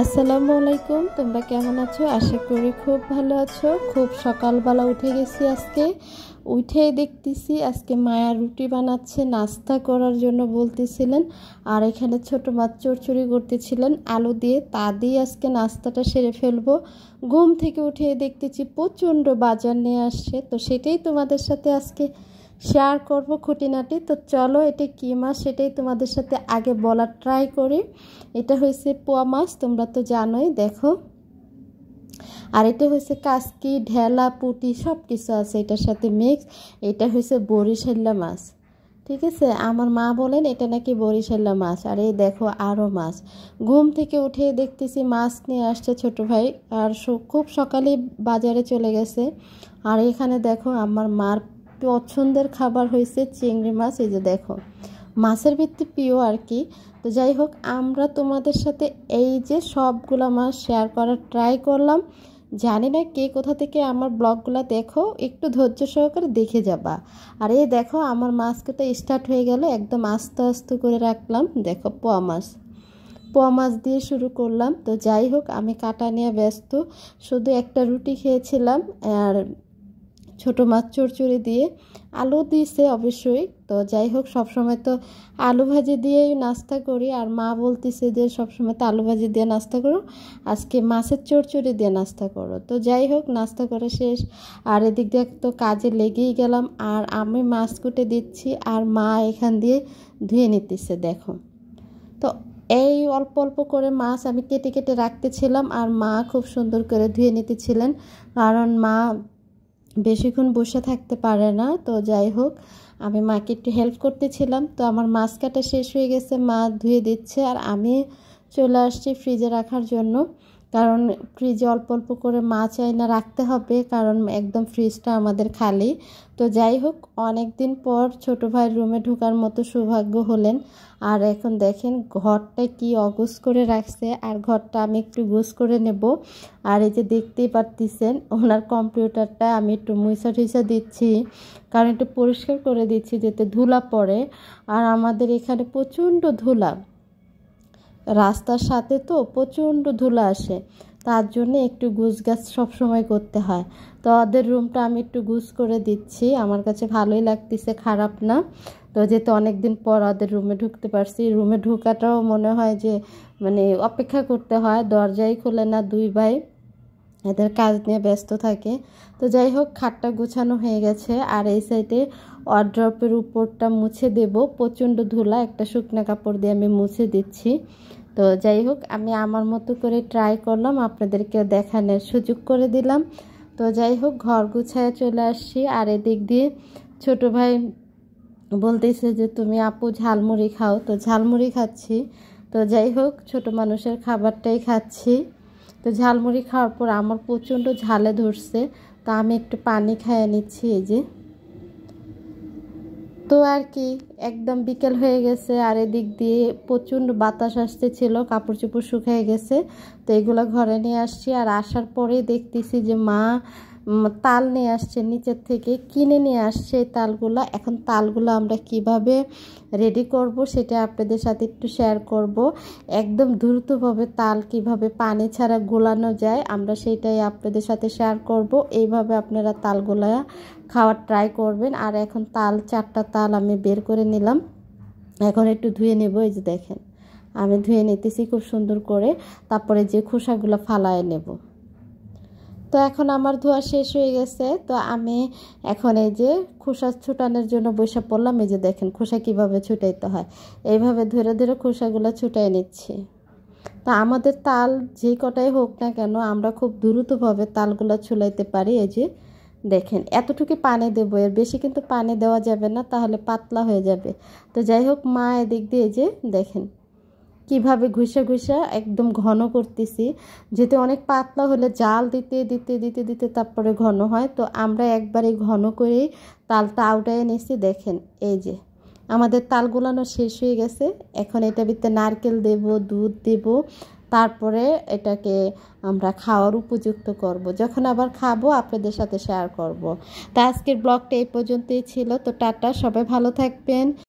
আসসালামু আলাইকুম, তোমরা কেমন আছো? আশা করি খুব ভালো আছো। খুব সকালবেলা উঠে গেছি আজকে। উঠেই দেখতেছি আজকে মায়া রুটি বানাচ্ছে, নাস্তা করার জন্য বলতেছিলেন। আর এখানে ছোট মাছ চড়চড়ি করতেছিলেন আলু দিয়ে, তা দিয়ে আজকে নাস্তাটা সেরে ফেলবো। ঘুম থেকে উঠে দেখতেছি প্রচণ্ড বাজার নিয়ে আসছে, তো সেটাই তোমাদের সাথে আজকে শেয়ার করব খুঁটিনাটি। তো চলো, এটা কী মাছ সেটাই তোমাদের সাথে আগে বলার ট্রাই করি। এটা হয়েছে পোয়া মাছ, তোমরা তো জানোই। দেখো, আর এটা হয়েছে কাসকি, ঢেলা, পুঁটি সব কিছু আছে এটার সাথে মিক্স। এটা হয়েছে বরিশাল্লা মাছ, ঠিক আছে। আমার মা বলেন এটা নাকি বরিশাল্লা মাছ। আর এই দেখো আরও মাছ। ঘুম থেকে উঠে দেখতেছি মাছ নিয়ে আসছে ছোট ভাই, আর খুব সকালে বাজারে চলে গেছে। আর এখানে দেখো আমার মার পছন্দের খাবার হয়েছে চিংড়ি মাছ। এই যে দেখো, মাছের ভিত্তি প্রিয় আর কি। তো যাই হোক, আমরা তোমাদের সাথে এই যে সবগুলা মাছ শেয়ার করার ট্রাই করলাম। জানি না কে কোথা থেকে আমার ব্লগগুলো দেখো, একটু ধৈর্য সহকারে দেখে যাবা। আর এই দেখো আমার মাছ কাটা স্টার্ট হয়ে গেল, একদম আস্তে আস্তে করে রাখলাম। দেখো পোয়া মাছ দিয়ে শুরু করলাম। তো যাই হোক, আমি কাটা নিয়ে ব্যস্ত, শুধু একটা রুটি খেয়েছিলাম। আর ছোট মাছ চড়চড়ি দিয়ে আলু দিয়েছে অবশ্যই। তো যাই হোক, সবসময় তো আলু ভাজি দিয়েই নাস্তা করি, আর মা বলতেছে যে সবসময় তো আলু ভাজি দিয়ে নাস্তা করো, আজকে মাছের চড়চড়ি দিয়ে নাস্তা করো। তো যাই হোক, নাস্তা করা শেষ, আর এদিক দিয়ে তো কাজে লেগেই গেলাম। আর আমি মাছ কুটে দিচ্ছি, আর মা এখান দিয়ে ধুয়ে নিতেছে। দেখো, তো এই অল্প অল্প করে মাছ আমি কেটে কেটে রাখতেছিলাম, আর মা খুব সুন্দর করে ধুয়ে নিতেছিলেন, কারণ মা বেশিক্ষণ বসে থাকতে পারে না। তো যাই হোক, আমি মাকে একটু হেল্প করতেছিলাম। তো আমার মাছ কাটা শেষ হয়ে গেছে, মা ধুয়ে দিচ্ছে, আর আমি চলে আসছি ফ্রিজে রাখার জন্য। কারণ ফ্রিজে অল্প অল্প করে মাছ আইনা রাখতে হবে, কারণ একদম ফ্রিজটা আমাদের খালি। তো যাই হোক, অনেক দিন পর ছোট ভাইয়ের রুমে ঢোকার মতো সৌভাগ্য হলেন। আর এখন দেখেন ঘরটা কি অগোছ করে রাখছে, আর ঘরটা আমি একটু গোছ করে নেব। আর এই যে দেখতেই পারতেছেন ওনার কম্পিউটারটা আমি একটু মুছা টুইছা দিচ্ছি, কারণ একটু পরিষ্কার করে দিচ্ছি যাতে ধুলা পড়ে। আর আমাদের এখানে প্রচণ্ড ধুলা, রাস্তার সাথে তো প্রচণ্ড ধুলা আসে, তার জন্য একটু গুছগাছ সবসময় করতে হয়। তো ওদের রুমটা আমি একটু গুছ করে দিচ্ছি, আমার কাছে ভালোই লাগতেছে, খারাপ না। তো যেহেতু অনেক দিন পর ওদের রুমে ঢুকতে পারছি, রুমে ঢুকাটাও মনে হয় যে মানে অপেক্ষা করতে হয়, দরজাই খোলে না দুই ভাই, এদের কাজ নিয়ে ব্যস্ত থাকে। তো যাই হোক, খাটটা গুছানো হয়ে গেছে। আর এই সাইডে ওয়ারড্রপের উপরটা মুছে দেব, প্রচণ্ড ধুলা, একটা শুকনো কাপড় দিয়ে আমি মুছে দিচ্ছি। তো যাই হোক, আমি আমার মতো করে ট্রাই করলাম, আপনাদেরকেও দেখানোর সুযোগ করে দিলাম। তো যাই হোক, ঘর গুছায় চলে আসছি। আর এদিক দিয়ে ছোট ভাই বলতেছে যে তুমি আপু ঝালমুড়ি খাও, তো ঝালমুড়ি খাচ্ছি। তো যাই হোক, ছোট মানুষের খাবারটাই খাচ্ছি। তো ঝালমুড়ি খাওয়ার পর আমার প্রচণ্ড ঝালে ধরছে, তো আমি একটু পানি খাইয়ে নিচ্ছি। এই যে, তো আর কি, একদম বিকেল হয়ে গেছে, আর এদিক দিয়ে প্রচণ্ড বাতাস আসতেছিল, কাপড় চোপড় শুকিয়ে গেছে। তো এগুলো ঘরে নিয়ে আসছি। আর আসার পরে দেখতেছি যে মা তাল নিয়ে আসছে, নিচের থেকে কিনে নিয়ে আসছে এই তালগুলো। এখন তালগুলো আমরা কিভাবে রেডি করব সেটা আপনাদের সাথে একটু শেয়ার করব। একদম দ্রুতভাবে তাল কিভাবে পানি ছাড়া গোলানো যায় আমরা সেটাই আপনাদের সাথে শেয়ার করব। এইভাবে আপনারা তালগুলা খাওয়ার ট্রাই করবেন। আর এখন তাল 4টা তাল আমি বের করে নিলাম, এখন একটু ধুয়ে নেব। এই যে দেখেন, আমি ধুয়ে নিতেছি খুব সুন্দর করে, তারপরে যে খোসাগুলো ফালায় নেব। তো এখন আমার ধোয়া শেষ হয়ে গেছে, তো আমি এখন এই যে খোসা ছুটানোর জন্য বসে পড়লাম। এই যে দেখেন খোসা কিভাবে ছুটাইতে হয়, এইভাবে ধরে ধরে খোসাগুলো ছুটাই নিচ্ছি। তো আমাদের তাল যে কটাই হোক না কেন, আমরা খুব দ্রুতভাবে তালগুলো ছুলাইতে পারি। এই যে দেখেন, এতটুকু পানি দেবো, এর বেশি কিন্তু পানি দেওয়া যাবে না, তাহলে পাতলা হয়ে যাবে। তো যাই হোক, মা এদিক দিয়ে যে দেখেন কিভাবে ঘুষা ঘুষা একদম ঘন করতেছি, যেতে অনেক পাতলা হলে জাল দিতে দিতে দিতে দিতে তারপরে ঘন হয়। তো আমরা একবারে ঘন করেই তালটা আউটায় নিচ্ছি। দেখেন, এই যে আমাদের তাল গোলানো শেষ হয়ে গেছে। এখন এটা ভিতরে নারকেল দেব, দুধ দেব, তারপরে এটাকে আমরা খাওয়ার উপযুক্ত করব। যখন আবার খাবো আপনাদের সাথে শেয়ার করব। তো আজকের ব্লগটা এই পর্যন্তই ছিল। তো টাটা, সবাই ভালো থাকবেন।